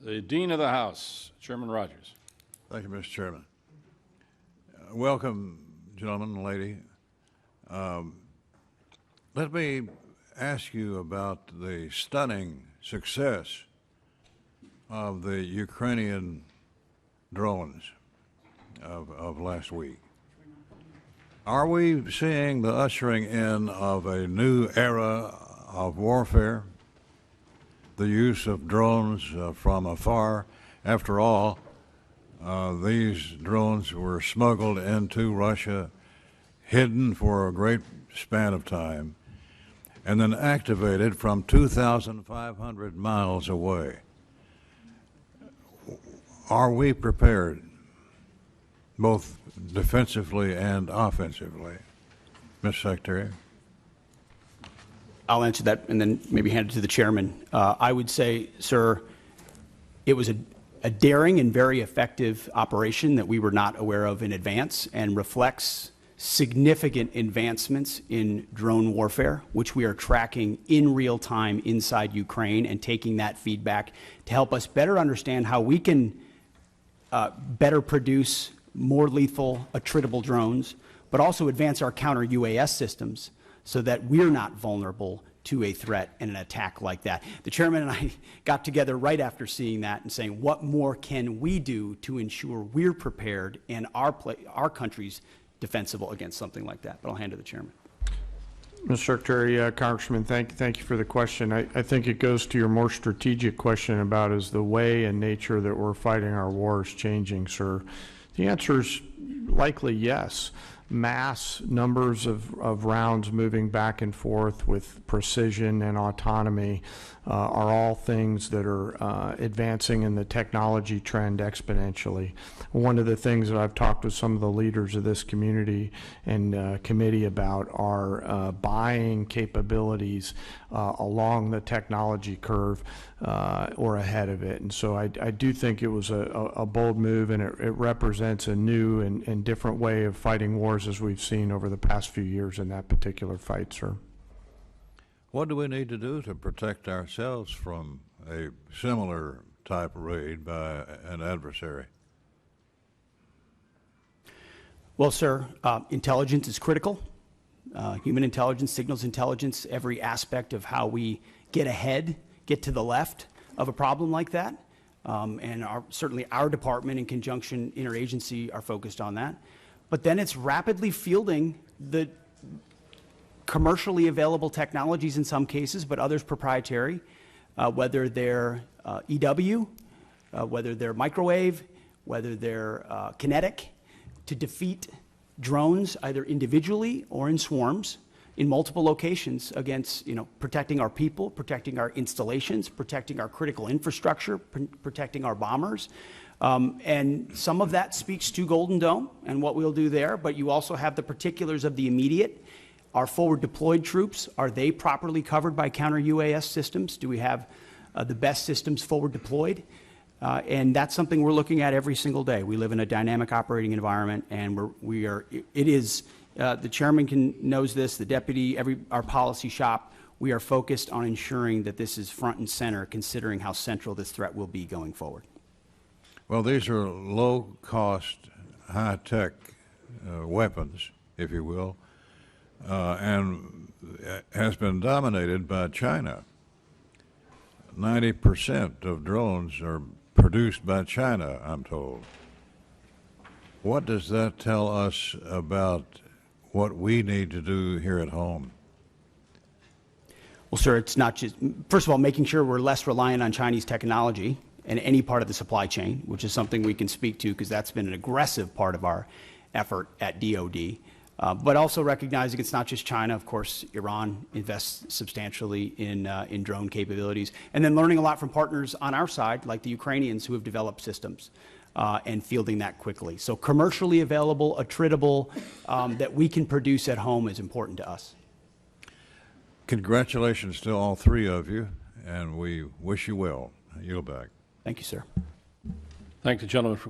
The Dean of the House, Chairman Rogers. Thank you, Mr. Chairman. Welcome, gentlemen and lady. Let me ask you about the stunning success of the Ukrainian drones of last week. Are we seeing the ushering in of a new era of warfare? The use of drones from afar. After all, these drones were smuggled into Russia, hidden for a great span of time, and then activated from 2,500 miles away. Are we prepared, both defensively and offensively, Mr. Secretary? I'll answer that and then maybe hand it to the chairman. I would say, sir, it was a daring and very effective operation that we were not aware of in advance and reflects significant advancements in drone warfare, which we are tracking in real time inside Ukraine and taking that feedback to help us better understand how we can better produce more lethal, attritable drones, but also advance our counter-UAS systems so that we're not vulnerable to a threat and an attack like that. The chairman and I got together right after seeing that and saying, what more can we do to ensure we're prepared and our country's defensible against something like that? But I'll hand it to the chairman. Mr. Secretary, Congressman, thank you for the question. I think it goes to your more strategic question about is the way and nature that we're fighting our wars changing, sir? The answer is likely yes. Mass numbers of rounds moving back and forth with precision and autonomy are all things that are advancing in the technology trend exponentially. One of the things that I've talked with some of the leaders of this community and committee about are buying capabilities along the technology curve or ahead of it. And so I do think it was a bold move, and it represents a new and different way of fighting wars as we've seen over the past few years in that particular fight, sir. What do we need to do to protect ourselves from a similar type raid by an adversary? Well, sir, intelligence is critical. Human intelligence, signals intelligence, every aspect of how we get ahead, get to the left of a problem like that. And certainly our department in conjunction interagency are focused on that. But then it's rapidly fielding the commercially available technologies in some cases, but others proprietary, whether they're EW, whether they're microwave, whether they're kinetic, to defeat drones either individually or in swarms in multiple locations against, protecting our people, protecting our installations, protecting our critical infrastructure, protecting our bombers. And some of that speaks to Golden Dome and what we'll do there, but you also have the particulars of the immediate. Our forward deployed troops, are they properly covered by counter-UAS systems? Do we have the best systems forward deployed? And that's something we're looking at every single day. We live in a dynamic operating environment, and the chairman knows this, the deputy, our policy shop, we are focused on ensuring that this is front and center, considering how central this threat will be going forward. Well, these are low-cost, high-tech weapons, if you will, and has been dominated by China. 90% of drones are produced by China, I'm told. What does that tell us about what we need to do here at home? Well, sir, it's not just, first of all, making sure we're less reliant on Chinese technology in any part of the supply chain, which is something we can speak to because that's been an aggressive part of our effort at DOD. But also recognizing it's not just China. Of course, Iran invests substantially in drone capabilities. And then learning a lot from partners on our side, like the Ukrainians who have developed systems and fielding that quickly. So commercially available, attritable, that we can produce at home is important to us. Congratulations to all three of you, and we wish you well. I yield back. Thank you, sir. Thank the gentleman for